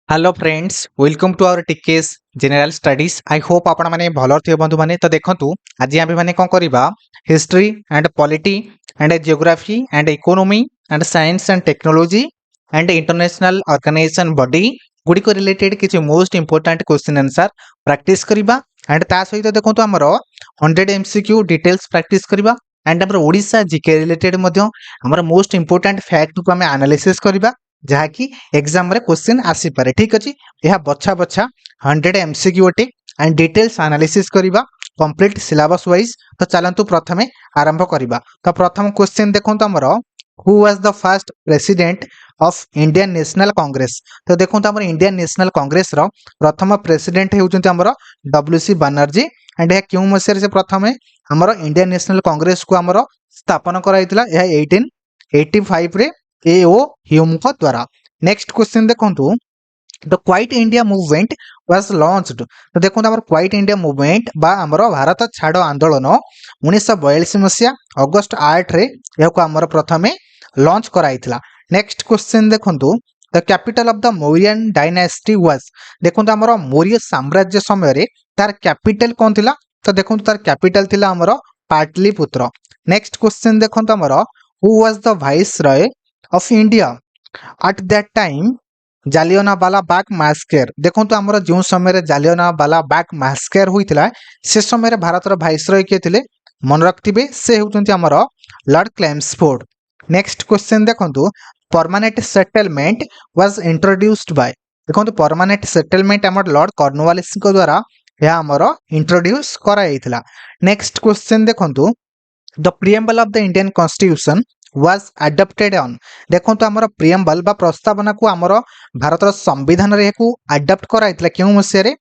Hello friends welcome to our टिकेस general studies I hope आपण माने भलो थे बंधु माने तो देखंतु आज आमे माने कोन करबा history and polity and geography and economy and science and technology and international organization body गुडी को रिलेटेड किछि most important question answer practice करबा एंड ता सहित देखंतु हमरो 100 एमसीक्यू डिटेल्स प्रैक्टिस करबा एंड हमरो ओडिसा जीके रिलेटेड मध्य हमरो मोस्ट इंपोर्टेंट फैक्ट को हमें एनालिसिस करबा जहाँकि एग्जाम रे क्वेश्चन आसी पारे ठीक अछि यह बछा बछा 100 एमसीक्यू अटे एंड डिटेल्स एनालिसिस करबा कंप्लीट सिलेबस वाइज तो चलंतु प्रथमे आरंभ करबा तो प्रथम क्वेश्चन देखंतु हमरो who was the first president of Indian national Congress तो देखंतु हमर इंडियन नेशनल कांग्रेस रो प्रथम प्रेसिडेंट हेउचंती हमरो डब्ल्यूसी बनर्जी एंड यह क्यों मसिया से प्रथमे हमरो इंडियन नेशनल कांग्रेस को हमरो स्थापन कराइतला यह 1885 रे एओ ह्यूम को द्वारा नेक्स्ट क्वेश्चन देखंतु the quite India movement was launched तो देखो हमर क्वाइट इंडिया मूवमेंट बा हमर भारत छाड़ो आंदोलन 1942 मसिया अगस्त 8 रे यको हमर प्रथमे लॉन्च कराइतला नेक्स्ट क्वेश्चन देखंतु the capital of the Mauryan dynasty was देखो हमर मौर्य साम्राज्य समय रे तार कैपिटल कोन थिला तो देखो तार कैपिटल थिला हमर पाटलिपुत्र नेक्स्ट क्वेश्चन देखंतु हमर who was the viceroy of India at that time Jallianwala Bagh massacre देखो आमर जो समय जालियनवाला बाग मैस्केर होइतिला से समय भारत रो वाइसरॉय के थिले मन रखथिबे से होउचंती हमर लॉर्ड क्लेम्सफोर्ड नेक्स्ट क्वेश्चन देखंतु permanent settlement was introduced by देखंतु परमानेंट सेटलमेंट हमर लॉर्ड कॉर्नवालिस को द्वारा या हमर इंट्रोड्यूस कराइथिला नेक्स्ट क्वेश्चन देखंतु the preamble of the Indian constitution was adopted on देखंतु हमर प्रिएम्बल बा प्रस्तावना को हमर भारत रो संविधान रे को अडॉप्ट कराइतला केउ मसिया रे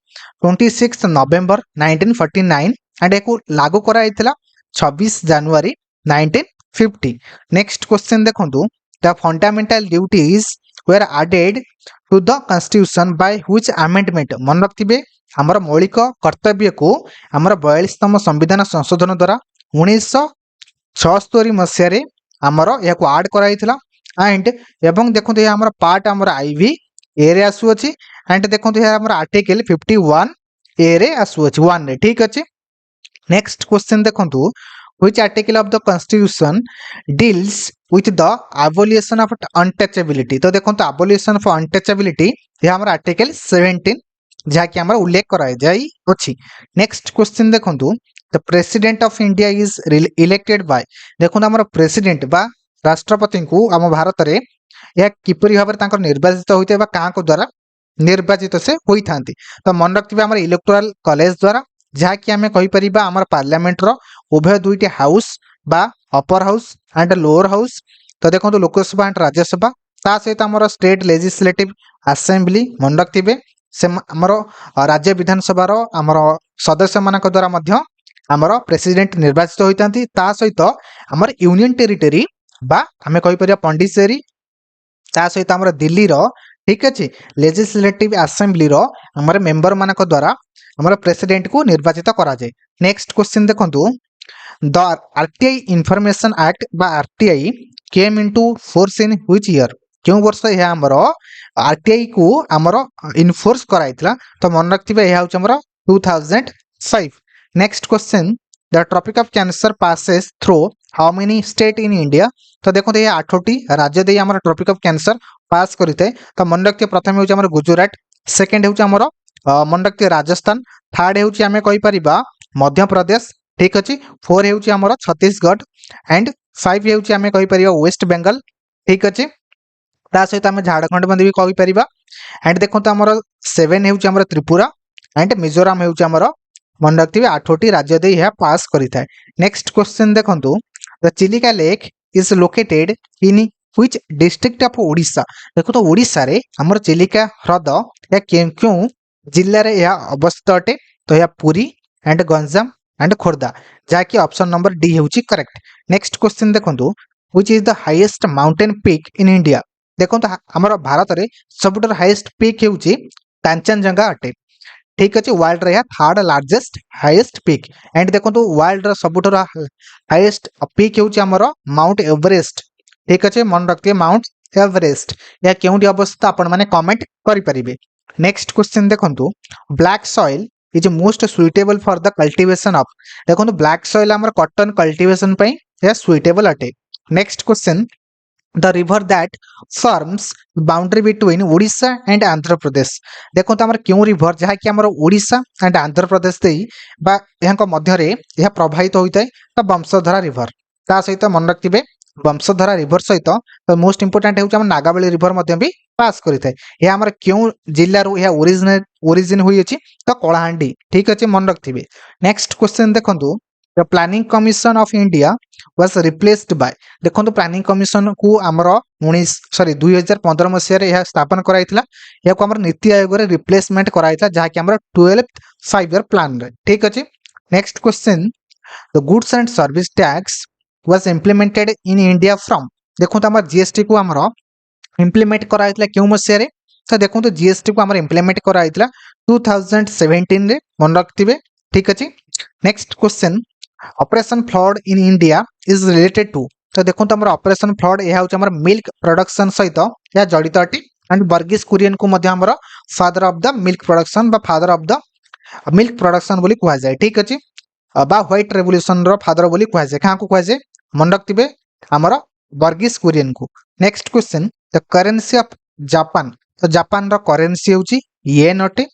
26 नवंबर 1949 एंड एको लागू कराइतला 26 जनवरी 1950 नेक्स्ट क्वेश्चन देखंतु the fundamental duties were added to the constitution by which amendment मन रखथिबे हमर मौलिक कर्तव्य को हमर 42तम संविधान संशोधन द्वारा 1976 मसिया रे हमर याको ऐड कराइतला एंड एवं देखंतु या हमर पार्ट हमर आईवी ए रे आसु अछि एंड देखंतु या हमर आर्टिकल 51 ए रे आसु अछि 1 रे ठीक अछि नेक्स्ट क्वेश्चन देखंतु which article of the constitution deals with the abolition of untouchability तो देखंतु एबोलिशन ऑफ अनटचेबिलिटी या हमर आर्टिकल 17 जहा कि हमर उल्लेख कराय जाई अछि नेक्स्ट क्वेश्चन देखंतु the president of India is elected by देखो हमर प्रेसिडेंट बा राष्ट्रपति को आम भारत रे या किपरि भाबरे तांकर निर्वाचित होइते बा का को द्वारा निर्वाचित से होई थांती तो मन रखथिबा हमर इलेक्टोरल कॉलेज द्वारा जहा कि हमें कहि परिबा हमर पार्लियामेंट रो उभय दुईटी हाउस बा upper house and lower house तो देखो लोकसभा एंड राज्यसभा ता सहित हमर स्टेट लेजिस्लेटिव असेंबली मन रखथिबे से हमर राज्य विधानसभा रो हमर सदस्य मानक द्वारा मध्य हमर प्रेसिडेंट निर्वाचित होइतांती ता सहित हमर यूनियन टेरिटरी बा हमें कहि परिया पंडिचेरी ता सहित हमर दिल्ली रो ठीक अछि लेजिस्लेटिव असेंबली रो हमर मेंबर मानक द्वारा हमर प्रेसिडेंट को निर्वाचित करा जाय नेक्स्ट क्वेश्चन देखंतु द आरटीआई इंफॉर्मेशन एक्ट बा RTI came into force in which year क्यों वर्ष यह हमर आरटीआई को हमर इनफोर्स कराइतला तो मन रखथिबे यह हमर 2005 next question the tropic of cancer passes through how many state in India तो देखो ये 8टी राज्य दे हमर ट्रॉपिक ऑफ कैंसर पास करते तो मन रखते प्रथम होउछ हमर गुजरात सेकंड होउछ हमर मन रखते राजस्थान थर्ड होउछ हमें कहि परिबा मध्य प्रदेश ठीक अछि 4 होउछ हमर छत्तीसगढ़ एंड 5 होउछ हमें कहि परिबा वेस्ट बंगाल ठीक अछि ता सहित हमें झारखंड मध्ये भी कहि परिबा एंड देखो तो हमर 7 होउछ हमर त्रिपुरा एंड मिजोरम होउछ हमर मन रखिए 8टी राज्य दे यह पास करिथाय नेक्स्ट क्वेश्चन देखंतु the Chilika lake is located in which district of Odisha देखो तो ओडिशा रे हमर चिलिका ह्रद या क्यों जिल्ला रे यह अवस्थित अटे तो यह पुरी एंड गंजाम एंड खोर्धा जाकि ऑप्शन नंबर डी हेउची करेक्ट नेक्स्ट क्वेश्चन देखंतु which is the highest mountain peak in India देखो तो हमर भारत रे सबटर हाईएस्ट पीक हेउची कांचनजंगा अटे ठीक अच्छे वर्ल्ड रे third largest highest peak and देखो तो वर्ल्ड रा सबुठर हाईएस्ट पीक हेउची हमर माउंट एवरेस्ट ठीक अच्छे मन रखिए माउंट एवरेस्ट या केउंटी अवस्थित आपण माने कमेंट करि परिबे नेक्स्ट क्वेश्चन देखंतु black soil is most suitable for the cultivation of देखंतु ब्लैक सॉइल हमर कॉटन कल्टीवेशन पई या सुइटेबल अटे। Next question the river that forms boundary between Odisha and Andhra Pradesh देखो आम क्यों रिवर जहाँकि आम ओडिशा एंड आंध्र प्रदेश दे मध्य यह प्रभावित होता है वंशधारा रिवर ता सहित मन रखिए वंशधारा रिवर सहित मोस्ट इंपोर्टाट हूँ नागावली रिवर भी पास करें यह आम क्यों जिलू यह ओरिजिन हुई तो कलाहांडी ठीक अच्छे मन रखिए। नेक्स्ट क्वेश्चन देखो the planning commission of India was replaced by देखो प्लानिंग कमिशन को आमर 2015 मसीह यह स्थापन कराइला या नीति आयोग रे रिप्लेसमेंट कराइला जहाँकि 12th 5 year प्लान रे ठीक अच्छे। Next question the goods and service tax was implemented in India from देखो आम जीएसटी को आमर इम्प्लीमेंट कराइला क्यों मसीह तो देखो जीएसटी को आमर इम्प्लीमेंट कराइला 2017 रे मन रखिए ठीक अच्छे। Next question operation flood in India is related to तो देखो ऑपरेशन फ्लड यह हूँ मिल्क प्रोडक्शन सहित यह जड़ित अटे एंड वर्गीस कुरियन को father of the milk production बा father of the milk production बोली कह जाए ठीक अच्छे बा व्हाइट रेवोल्यूशन रो फादर बोली कह जाए क्या कह जाए मन रखिए आमर वर्गीस कुरियन को। Next question the currency of Japan तो जापान रो करेन्सी होची येन अटे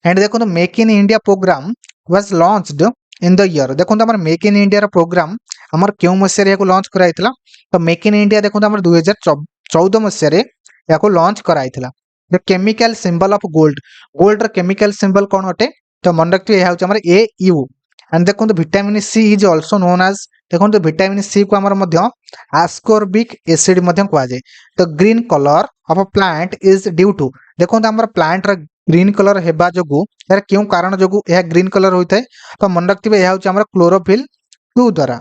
एंड देखो make in India programme was launched in the year देखो मेक इन इंडिया प्रोग्राम आमर क्यों मसीह लॉन्च कराइला तो मेक इन इंडिया देखो 2014 मसीह लॉन्च कराइला। The chemical symbol of gold gold chemical symbol कौन अटे तो मन रखिए यह हूँ ए यू एंड देखो vitamin C is also known as देखो विटामिन सी को आमर आस्कोर्बिक एसिड कह जाए। तो green colour of plant is due to देखो आम प्लांट ग्रीन कलर हेबा जोगु यार क्यों कारण जोगु यह ग्रीन कलर होता है तो मन रखिए यह हूँ क्लोरोफिल 2 द्वारा।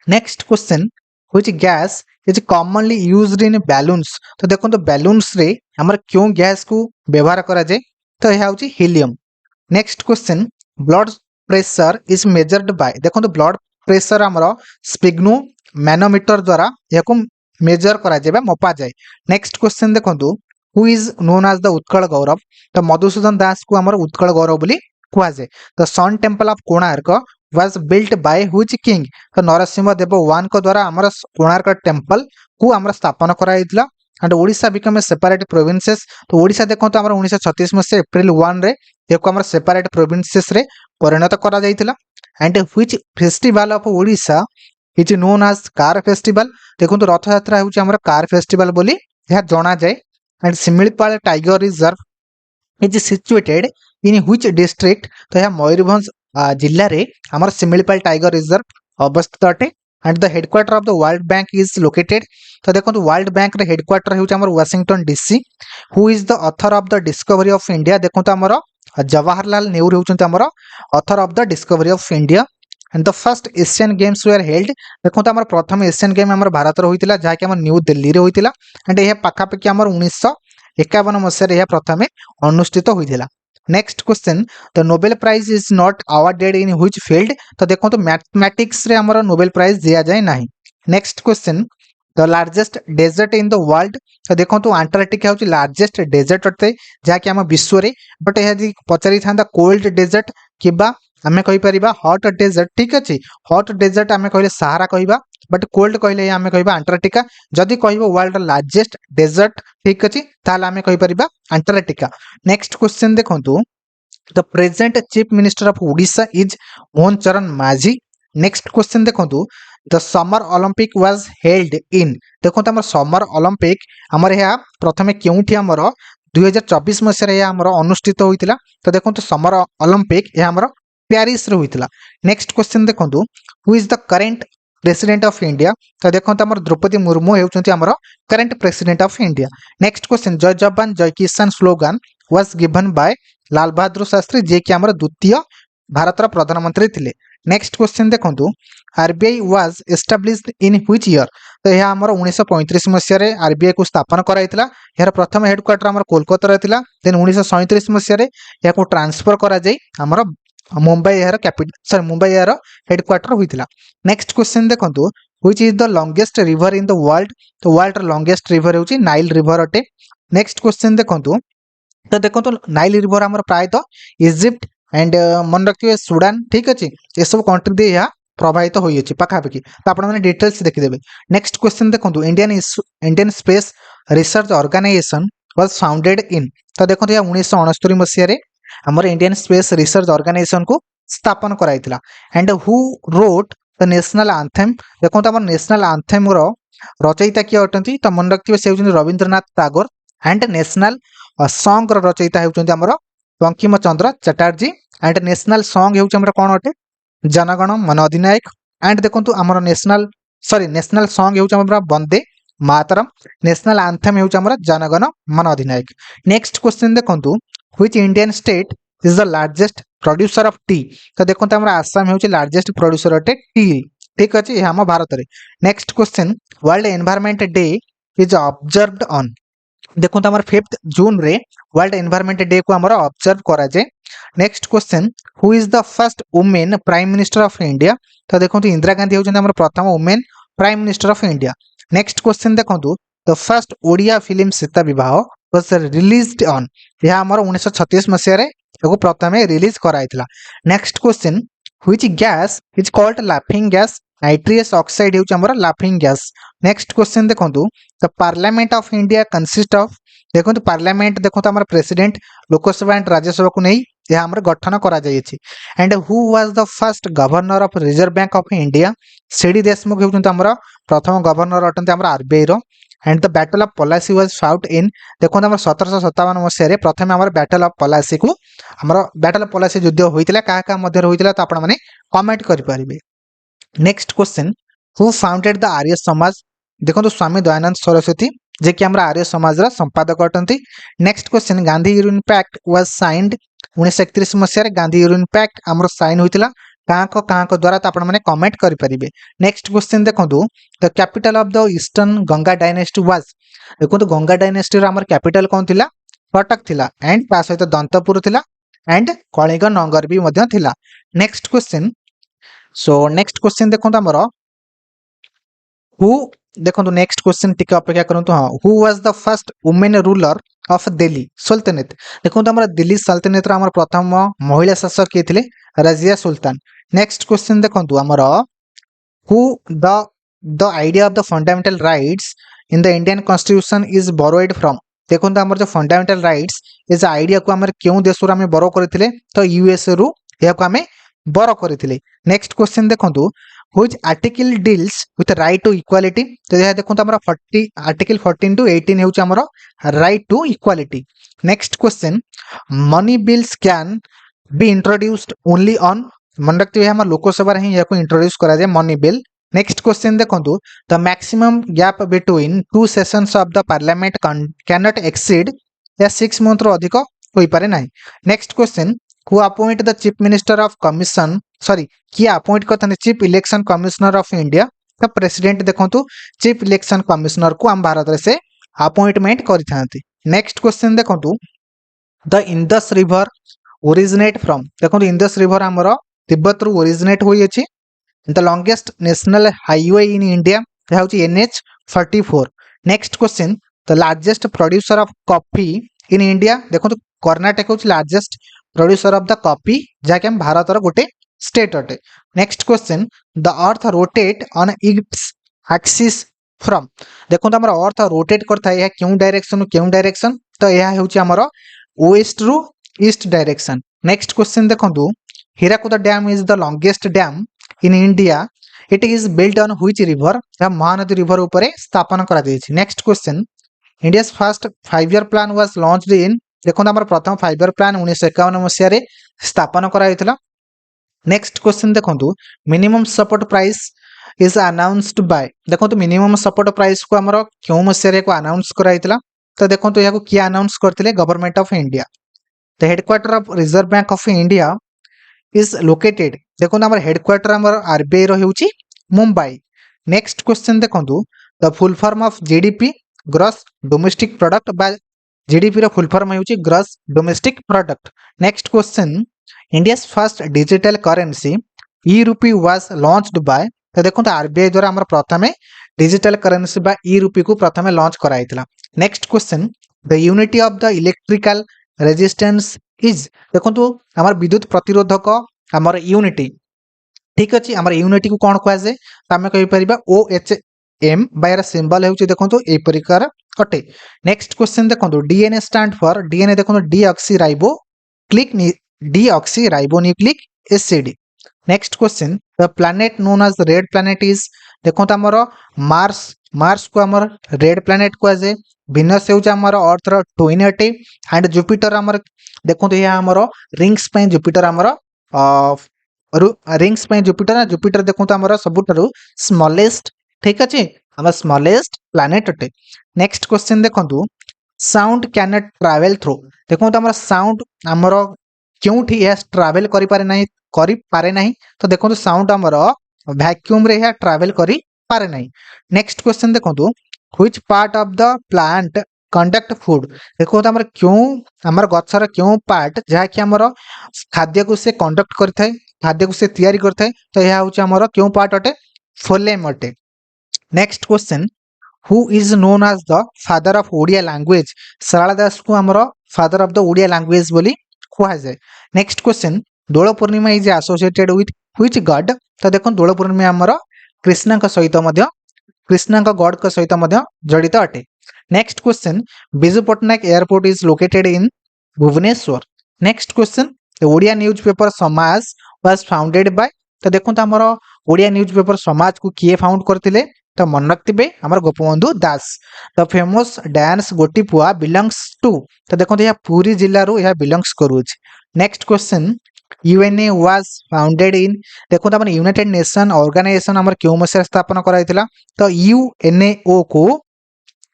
Next question which gas is commonly used in balloons तो देखो बैलून्स रे हमर क्यों गैस को व्यवहार करा जाए तो यह हूँ helium. Next question blood pressure is measured by देखो ब्लड प्रेशर आमर स्पिग्नो मैनोमीटर द्वारा यह मेजर करा जाए मपा जाए। नेक्स्ट क्वेश्चन देखो who is known as the Utkal Gaurav तो मधुसूदन दास को आमर उत्कल गौरव बोली कह जाए। The sun temple of Konark was built by which king तो नरसिंह देव 1 को द्वारा आमर कोणार्क टेम्पल को आमर स्थापन कराइला and Odisha become a separate provinces तो ओडिशा देखो तो आमर 1936 मसीह एप्रिल 1 रे एको आमर सेपरेट प्रोविंसेस रे परिणत करा जाइतिला। And which festival of Odisha is known as car festival देखो रथ यात्रा होची आमर कार फेस्टिवल बोली यह जाना जाए। And Similipal tiger reserve is situated in which district तो यह मयूरभंज जिल्ला रे आमर सिमिलपाल टाइगर रिजर्व अवस्थित अटे। And the headquarter of the world bank is located तो देखो वर्ल्ड बैंक रे हेडक्वार्टर होची आमर Washington DC. Who is the author of the discovery of India देखो आमर जवाहरलाल नेहरू होचंती आमर author of the discovery of India. And the first Asian games where held देखो आमर प्रथम एशियन गेम आमर भारत रे होइतिला जहाँकि आमर न्यू दिल्ली रे होइतिला एंड यह पाखापाखि आमर 1951 मसीह यह प्रथमे अनुष्ठित होइतिला। Next question the Nobel prize is not awarded in which field तो देखो मैथमेटिक्स रे आमर नोबेल प्राइज दिया जाए नहीं। Next question the largest desert in the world तो देखो अंटार्कटिका हूँ लार्जेस्ट डेजर्ट अटे जहाँकि आम विश्व रे बट यह पचारि था कोल्ड डेजर्ट किबा आमे कहि परिबा हॉट डेजर्ट ठीक अच्छे हॉट डेजर्ट आमे कहले सहारा कहबा बट कोल्ड कहले आमे कहबा अंटार्कटिका जदि कहबो वर्ल्ड लार्जेस्ट डेजर्ट ठीक अच्छे ताले आमे कहि परिबा अंटार्कटिका। नेक्स्ट क्वेश्चन देखंतु the present chief minister of Odisha is Mohan चरण माझी। नेक्स्ट क्वेश्चन देखंतु the summer Olympic was held in देखो आम समर ओलंपिक आमर यह प्रथमे क्योंठी आमर 2024 मसीह आमर अनुष्ठित होइतिला तो देखो समर ओलंपिक यह आमर पेरिस रे होइतिला। नेक्स्ट क्वेश्चन देखंतु who is the current president of India तो देखो आमर द्रौपदी मुर्मू हेउचंती आमर current president of India. Next question जय जवान जय किसान slogan was given by Lal Bahadur Shastri जे कि आमर द्वितीय भारत प्रधानमंत्री थिले। नेक्स्ट क्वेश्चन देखंतु RBI was established in which year तो यह आमर 1935 मसीह आरबीआई को स्थापन कराइला यार प्रथम हेडक्वार्टर आमर कोलकाता रे थिला देन 1937 मसीह यह को ट्रांसफर करा जाई आमर मुंबई यार कैपिटल मुंबई यार हेडक्वार्टर होइतिला। नेक्स्ट क्वेश्चन देखंतु which is the longest river in the world तो वर्ल्ड लॉन्गेस्ट रिवर होची नाइल रिवर अटे। नेक्स्ट क्वेश्चन देखंतु तो देखो तो नाइल रिवर आमर प्रायतः इजिप्ट एंड मन रखिए सुडान ठीक अच्छे ये सब कंट्री दे यहाँ प्रभावित हो पाखापाखि तो आप डिटेल्स देखिदेवे। नेक्स्ट क्वेश्चन देखो Indian space research organisation was founded in. तो देखो यहाँ 1969 मसीह आमर इंडियन स्पेस रिसर्च ऑर्गेनाइजेशन को स्थापन कराइथिला and who wrote the national anthem. देखो आम नेशनल आंथेम रचयिता किए अटंती तो मन रखिए से होउछन्ति Rabindranath Tagore and national song रचयिता होउछन्ति आमर Bankim Chandra Chatterjee and national song होउछ आमर कोन अटे जनगण मन अधिनायक एंड देखो आमर नेशनल सॉन्ग होउछ आमर वंदे मातरम नेशनल आंथेम होउछ आमर जनगण मन अधिनायक। नेक्स्ट क्वेश्चन देखो which Indian state is the largest producer of T. तो देखो आमर आसाम होउछ लार्जेस्ट प्रोड्यूसर अटे टी ठीक अछि हम भारत रे। Next question world environment day is observed on. देखो तो 5 जून रे वर्ल्ड एनवायरनमेंट डे को आमर ऑब्जर्व करा जाए। Next question who is the first women prime minister of India. तो देखो इंदिरा गांधी होउछन्ति आमर प्रथम women prime minister of India. Next question देखो the first Odia film Sita Vivah was released on. यह आमर 1936 मसीह रे एगो प्रथमे रिलीज कराइथिला। Next question which gas is called laughing gas. Nitrous oxide होउछ आमर लाफिंग गैस। नेक्स्ट क्वेश्चन देखो the parliament of India consist of. देखो पार्लियामेंट देखो आमर प्रेसिडेंट लोकसभा एंड राज्यसभा को नहीं यह आमर गठन करा जायछि। And who was the first governor of reserve bank of India. C D Deshmukh होउछन्ति आमर प्रथम गवर्नर अटंती आमर आरबीआई रो। And the battle of Plassey was fought in. देखो आमर 1757 मसीह रे प्रथम आमर बैटल ऑफ पलासी को आमर बैटल ऑफ पलासी युद्ध होइतिला का मध्य होइतिला तो आपण माने कमेंट करि परिबे। Next question who founded the Arya Samaj. देखो स्वामी दयानंद सरस्वती जे कि आमर आर्य समाज रा संपादक अटंती। Next question Gandhi union pact was signed 1931 मसीह गांधी यूनियन पैक्ट आमर साइन होइतिला का द्वारा तो आपण माने कमेंट करि परिबे। नेक्स्ट क्वेश्चन देखो the capital of the eastern Ganga dynasty was. देखो गंगा डायनेस्टी रा आमर कैपिटल कोन थिला कटक थिला एंड ता सहित दंतपुर थिला एंड कलिंग नगर भी मध्य थिला। Next question so next question देखो आमर हु देखो नेक्स्ट क्वेश्चन टिके अपेक्षा करंतु। हां who was the first women ruler of Delhi सल्तनत। देखो आमर दिल्ली सल्तनत रा आमर प्रथम महिला शासक के थिले रजिया सुल्तान। नेक्स्ट क्वेश्चन देखो आमर who the idea of the fundamental rights in the Indian constitution is borrowed from. देखो आमर जो फंडामेंटल राइट्स इस आइडिया को आमर क्यों देश रो आमे बोरो करथिले तो यूएसए रो या को आमे बोरो करथिले। नेक्स्ट क्वेश्चन देखो which article deals with right to equality. तो यह देखो आमर 40 आर्टिकल 14 टू 18 हेउच आमर right to equality. Next question money bills can be introduced only on. मन रखते हुए हमारे लोकसभा रे ही को इंट्रोड्यूस करा जाए मनी बिल। नेक्स्ट क्वेश्चन देखो the maximum gap between two sessions of the parliament can not exceed या 6 मंथ रो अधिक होई पारे नाही। Next question who appoint the chief minister of commission किए अपॉइंट करते chief election commissioner of India. तो प्रेसिडेंट देखो चीफ इलेक्शन कमिश्नर को आम भारत से अपॉइंटमेंट करथांती। नेक्स्ट क्वेश्चन देखो the Indus river originate from. देखो इंदस रिवर आमर तिब्बत रु ओरिजिनेट होई अछि। The longest national highway in India यह होची NH 44। Next question the largest producer of coffee in India. देखो कर्नाटक होची largest producer of the coffee जहाँकि हम भारत गोटे स्टेट अटे। Next question the earth rotate on its axis from. देखो आमर अर्थ रोटेट करता है क्यों डायरेक्शन तो यह होची आमर वेस्ट रु ईस्ट डायरेक्शन। नेक्स्ट क्वेश्चन देखो Hirakud dam is the longest dam in India it is built on which river. यह महानदी रिवर ऊपर स्थापन करा दैछि। Next question India's first 5 year plan was launched in. देखो आमर प्रथम 5 ईयर प्लान 1951 मसीह रे स्थापन करा हैतिला। नेक्स्ट क्वेश्चन देखो minimum support price is announced by. देखो मिनिमम सपोर्ट प्राइस को आमर क्यों मसीह रे को अनाउंस करा हैतिला तो देखो तो याको किए अनाउंस करथिले government of India. The headquarter of reserve bank of India is located. देखो आमर हेडक्वार्टर आमर आरबीआई रो हेउची मुंबई। नेक्स्ट क्वेश्चन देखो the full form of GDP gross domestic product बा जीडीपी रो फुल फॉर्म हेउची gross domestic product. Next question India's first digital currency e rupee was launched by. तो देखो आरबीआई द्वारा आमर प्रथमे डिजिटल करेंसी बा ई रूपी को प्रथमे लॉन्च कराइतिला। Next question the unity of the electrical resistance is देखो आम विद्युत प्रतिरोधक आमर यूनिटी ठीक अच्छे आम यूनिटी को कौन कहुए आम कहीपर ओ एच एम बायर सिंबल हो देखो यही प्रकार अटे। नेक्स्ट क्वेश्चन देखो डीएनए स्टैंड फॉर डीएनए देखो deoxyribonucleic deoxyribonucleic acid. Next question the planet known as red planet is देखो आमर मार्स मार्स को आमर रेड प्लैनेट कहुए। विनस हो अर्थर ट्विन अटे एंड जुपिटर आमर देखो ये आमर रिंग्स जुपिटर आमर रिंग्स जुपिटर जुपिटर देखो आमर सबुठारु स्मॉलेस्ट ठीक अच्छे आम स्मॉलेस्ट प्लैनेट अटे। नेक्स्ट क्वेश्चन देखो sound can not travel through देखो आमर साउंड आमर क्योंठी ट्रैवल करि पारे नहीं तो देखो साउंड आमर वैक्यूम रे ट्रैवल करि पारे नहीं। नेक्स्ट क्वेश्चन देखो which part of the plant conduct food देखो आमर क्यों आमर गछर क्यों पार्ट जहाँकि आमर खाद्य को से कंडक्ट करथाय खाद्य को से तैयारी करथाय तो यह हूँ आमर क्यों पार्ट अटे फोलेम अटे। Next question who is known as the father of Odia language Sarala Das को आमर father of the Odia language बोली कहा जाए। Next question Dol Purnima is associated with which god तो देखो दोल पूर्णिमा आमर कृष्णा सहित कृष्णा गॉड सहित जड़ित अटे। Next question Biju Patnaik airport is located in Bhubaneswar. Next question Odia newspaper Samaja was founded by तो देखो आमर ओडिया न्यूज पेपर समाज को किए फाउंड करथिले तो मन रखिथे आमर Gopabandhu Das. The famous dance Gotipua belongs to तो देखो यह पुरी जिल्ला रो यह बिलोंग्स करूछ। Next question UNA was founded in देखो आमर यूनाइटेड नेशन ऑर्गेनाइजेशन आमर क्यों मसिया स्थापन कराइथिला तो यूएनओ को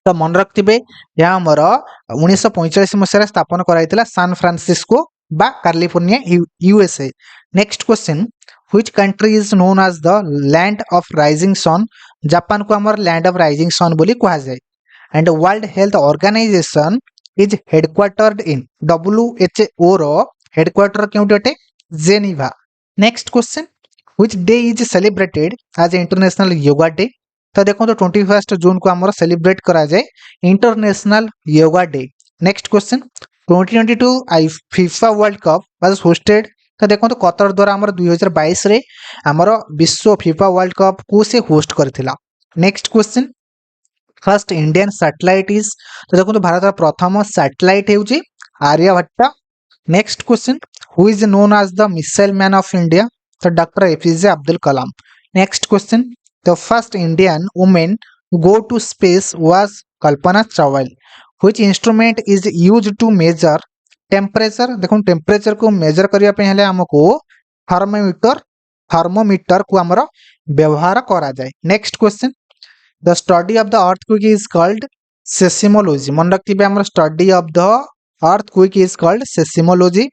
तो मन रखिथे यह आमर 1945 मसिया स्थापन कराइथिला सान फ्रांसिस्को बा California USA. Next question which country is known as the land of rising sun Japan को आमर लैंड ऑफ राइजिंग सन बोली कहा जाए। And world health organisation is headquartered in WHO रो हेडक्वार्टर क्योंटी अटे Geneva. Next question which day is celebrated as international yoga day तो देखो 21 जून को आमर सेलिब्रेट करा जाए international yoga day. Next question 2022 FIFA world cup was hosted तो देखो कतर द्वारा आमर 2022 रे आमर विश्व फीफा वर्ल्ड कप को से होस्ट करथिला। Next question first Indian satellite is तो देखो भारत प्रथम सैटेलाइट हेउची Aryabhata. Next question who is known as the missile man of India तो doctor APJ Abdul Kalam. Next question the first Indian women go to space was Kalpana Chawla. Which instrument is used to measure temperature देखो temperature को measure करने पे हेले हमको thermometer को आमर व्यवहार करा जाए। Next question the study of the earthquake is called seismology मन रखिबे आमर study of the earthquake is called seismology.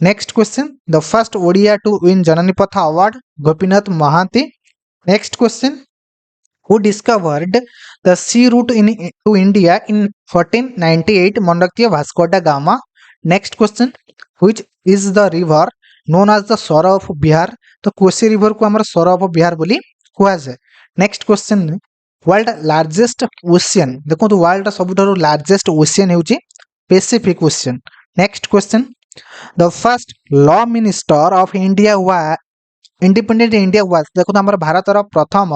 Next question the first Odia to win Jnanpith award Gopinath Mohanty. Next question who discovered the sea route to India in 1498 मन रखिए Vasco दा gamma. Next question which is the river known as the सौर of Bihar तो Kosi river को आमर सौर of Bihar बोली कहा जाए। Next question world largest ocean देखो तो वर्ल्ड सबुठारु लार्जेस्ट ओशियन हेउची Pacific ocean. Next question the first law minister of India independent India was देखो तो आमर भारत प्रथम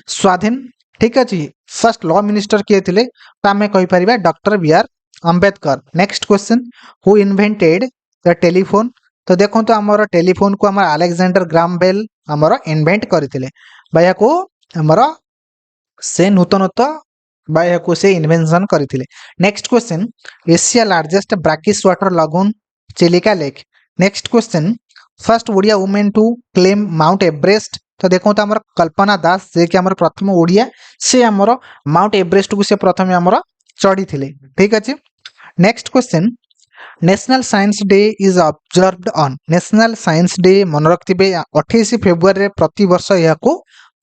स्वाधीन ठीक अच्छे फर्स्ट लॉ मिनिस्टर किए थे तो आम कही पार doctor B R. Ambedkar. Next question who invented the telephone तो देखो तो आमर टेलीफोन को आमर अलेक्जेंडर ग्राम बेल आमर इन्वेंट करथिले बाया को आमर से नूतनत्व बाया को से इन्वेंशन करथिले। Next question Asia largest brackish water lagoon Chilika lake. Next question first Odia women to claim Mount Everest तो देखो तो आमर कल्पना दास जे कि आमर प्रथम ओडिया से आमर माउंट एवरेस्ट को से प्रथम आमर चढ़ी थिले ठीक अच्छे। Next question national science day is observed on national science day मन रखिबे 28 फेब्रुआरी रे प्रति वर्ष यह को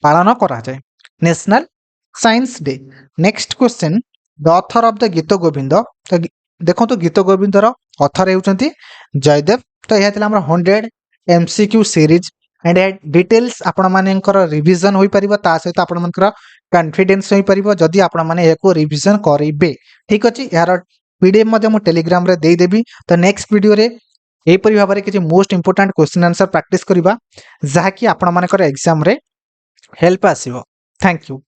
पालन करा जाए national science day. Next question the author of the गीत गोविंद तो देखो तो गीत गोविंद रो ऑथर हेउचंती जयदेव तो यह थिला हमर 100 MCQ सीरीज एंड डिटेल्स आपण मानकर रिवीजन होई परिबो ता सहित आपण मानकर कॉन्फिडेंस होई परिबो जदी आपण माने एको रिवीजन करिबे ठीक अछि। यार पीडीएफ मध्य मु टेलीग्राम रे देई देबी। तो नेक्स्ट वीडियो रे एपरि भाबरे किछि most important question answer practice करिबा, जहा कि आपण मानकर एग्जाम रे हेल्प आसीबो। Thank you.